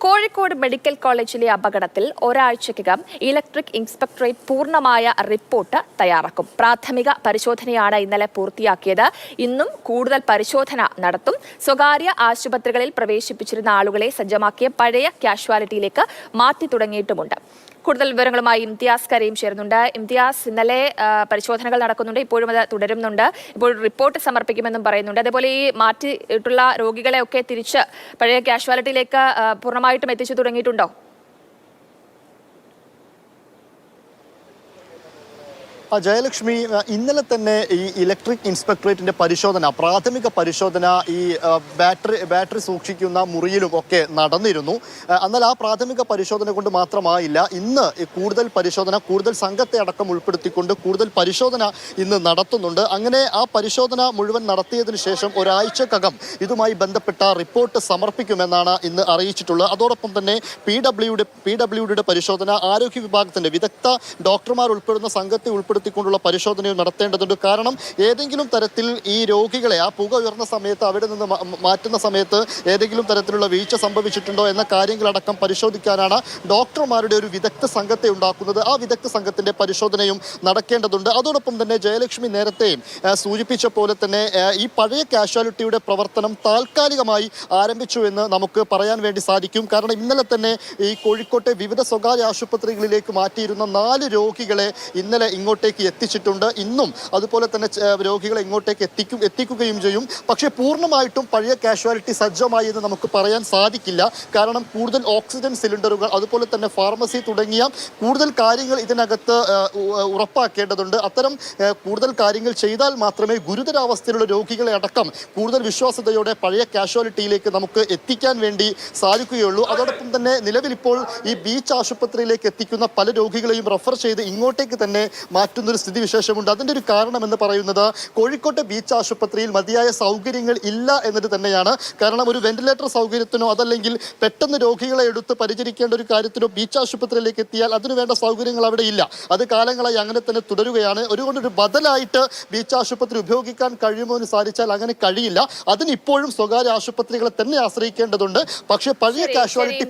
Kozhikode medical കോളേജിലെ അപകടത്തിൽ ഒരാഴ്ചയ്ക്കകം electric inspectorate പൂർണ്ണമായ റിപ്പോർട്ട് തയ്യാറാക്കും. പ്രാഥമിക പരിശോധനയാണ് ഇന്നലെ പൂർത്തിയാക്കിയത്. ഇന്നും കൂടുതൽ പരിശോധന നടത്തും. സ്വകാര്യ ആശുപത്രികളിൽ പ്രവേശിപ്പിച്ചിരുന്ന ആളുകളെ സജ്ജമാക്കിയ പഴയ കാഷ്വാലിറ്റിയിലേക്ക് മാറ്റി തുടങ്ങിയിട്ടുമുണ്ട്. കൂടുതൽ വിവരങ്ങളുമായി ഇംതിയാസ് കരീം ചേരുന്നുണ്ട്. ഇംതിയാസ്, ഇന്നലെ പരിശോധനകൾ നടക്കുന്നുണ്ട്, ഇപ്പോഴും അത് തുടരുന്നുണ്ട്. ഇപ്പോൾ റിപ്പോർട്ട് സമർപ്പിക്കുമെന്നും പറയുന്നുണ്ട്. അതേപോലെ ഈ മാറ്റിയിട്ടുള്ള രോഗികളെ ഒക്കെ തിരിച്ച് പഴയ കാഷ്വാലിറ്റിയിലേക്ക് പൂർണ്ണമായിട്ടും എത്തിച്ചു തുടങ്ങിയിട്ടുണ്ടോ? ജയലക്ഷ്മി, ഇന്നലെ തന്നെ ഈ ഇലക്ട്രിക് ഇൻസ്പെക്ടറേറ്റിന്റെ പ്രാഥമിക പരിശോധന ഈ ബാറ്ററി സൂക്ഷിക്കുന്ന മുറിയിലും ഒക്കെ നടന്നിരുന്നു. എന്നാൽ ആ പ്രാഥമിക പരിശോധന കൊണ്ട് മാത്രമായില്ല. ഇന്ന് കൂടുതൽ സംഘത്തെ അടക്കം ഉൾപ്പെടുത്തിക്കൊണ്ട് കൂടുതൽ പരിശോധന ഇന്ന് നടത്തുന്നുണ്ട്. അങ്ങനെ ആ പരിശോധന മുഴുവൻ നടത്തിയതിനു ശേഷം ഒരാഴ്ചക്കകം ഇതുമായി ബന്ധപ്പെട്ട റിപ്പോർട്ട് സമർപ്പിക്കുമെന്നാണ് ഇന്ന് അറിയിച്ചിട്ടുള്ളത്. അതോടൊപ്പം തന്നെ PWDയുടെ പരിശോധന, ആരോഗ്യ വിഭാഗത്തിന്റെ വിദഗ്ധ ഡോക്ടർമാർ ഉൾപ്പെടുന്ന സംഘത്തെ ുള്ള പരിശോധനയും നടത്തേണ്ടതുണ്ട്. കാരണം ഏതെങ്കിലും തരത്തിൽ ഈ രോഗികളെ ആ പുക ഉയർന്ന സമയത്ത് അവിടെ നിന്ന് മാറ്റുന്ന സമയത്ത് ഏതെങ്കിലും തരത്തിലുള്ള വീഴ്ച സംഭവിച്ചിട്ടുണ്ടോ എന്ന കാര്യങ്ങളടക്കം പരിശോധിക്കാനാണ് ഡോക്ടർമാരുടെ ഒരു വിദഗ്ധ സംഘത്തെ ഉണ്ടാക്കുന്നത്. ആ വിദഗ്ധ സംഘത്തിന്റെ പരിശോധനയും നടക്കേണ്ടതുണ്ട്. അതോടൊപ്പം തന്നെ ജയലക്ഷ്മി നേരത്തെയും സൂചിപ്പിച്ച പോലെ തന്നെ ഈ പഴയ കാഷ്വാലിറ്റിയുടെ പ്രവർത്തനം താൽക്കാലികമായി ആരംഭിച്ചു എന്ന് നമുക്ക് പറയാൻ വേണ്ടി സാധിക്കും. കാരണം ഇന്നലെ തന്നെ ഈ കോഴിക്കോട്ടെ വിവിധ സ്വകാര്യ ആശുപത്രികളിലേക്ക് മാറ്റിയിരുന്ന 4 രോഗികളെ ഇന്നലെ ഇങ്ങോട്ടേക്ക് എത്തിച്ചിട്ടുണ്ട്. ഇന്നും അതുപോലെ തന്നെ രോഗികളെ ഇങ്ങോട്ടേക്ക് എത്തിക്കുകയും ചെയ്യും. പക്ഷേ പൂർണ്ണമായിട്ടും പഴയ കാഷ്വാലിറ്റി സജ്ജമായി എന്ന് നമുക്ക് പറയാൻ സാധിക്കില്ല. കാരണം കൂടുതൽ ഓക്സിജൻ സിലിണ്ടറുകൾ, അതുപോലെ തന്നെ ഫാർമസി തുടങ്ങിയ കൂടുതൽ കാര്യങ്ങൾ ഇതിനകത്ത് ഉറപ്പാക്കേണ്ടതുണ്ട്. അത്തരം കൂടുതൽ കാര്യങ്ങൾ ചെയ്താൽ മാത്രമേ ഗുരുതരാവസ്ഥയിലുള്ള രോഗികളെ അടക്കം കൂടുതൽ വിശ്വാസ്യതയോടെ പഴയ കാഷ്വാലിറ്റിയിലേക്ക് നമുക്ക് എത്തിക്കാൻ വേണ്ടി സാധിക്കുകയുള്ളൂ. അതോടൊപ്പം തന്നെ നിലവിലിപ്പോൾ ഈ ബീച്ച് ആശുപത്രിയിലേക്ക് എത്തിക്കുന്ന പല രോഗികളെയും റെഫർ ചെയ്ത് ഇങ്ങോട്ടേക്ക് തന്നെ മാറ്റുന്നൊരു സ്ഥിതിവിശേഷമുണ്ട്. അതിൻ്റെ ഒരു കാരണം എന്ന് പറയുന്നത് കോഴിക്കോട്ടെ ബീച്ച് ആശുപത്രിയിൽ മതിയായ സൗകര്യങ്ങൾ ഇല്ല എന്നത് തന്നെയാണ്. കാരണം ഒരു വെന്റിലേറ്റർ സൗകര്യത്തിനോ അതല്ലെങ്കിൽ പെട്ടെന്ന് രോഗികളെ എടുത്ത് പരിചരിക്കേണ്ട ഒരു കാര്യത്തിനോ ബീച്ച് ആശുപത്രിയിലേക്ക് എത്തിയാൽ അതിനുവേണ്ട സൗകര്യങ്ങൾ അവിടെ ഇല്ല. അത് കാലങ്ങളായി അങ്ങനെ തന്നെ തുടരുകയാണ്. അതുകൊണ്ടൊരു ബദലായിട്ട് ബീച്ച് ആശുപത്രി ഉപയോഗിക്കാൻ കഴിയുമോ എന്ന് സാധിച്ചാൽ അങ്ങനെ കഴിയില്ല. അതിനിപ്പോഴും സ്വകാര്യ ആശുപത്രികളെ തന്നെ ആശ്രയിക്കേണ്ടതുണ്ട്. പക്ഷേ പഴയ കാഷ്വാലിറ്റി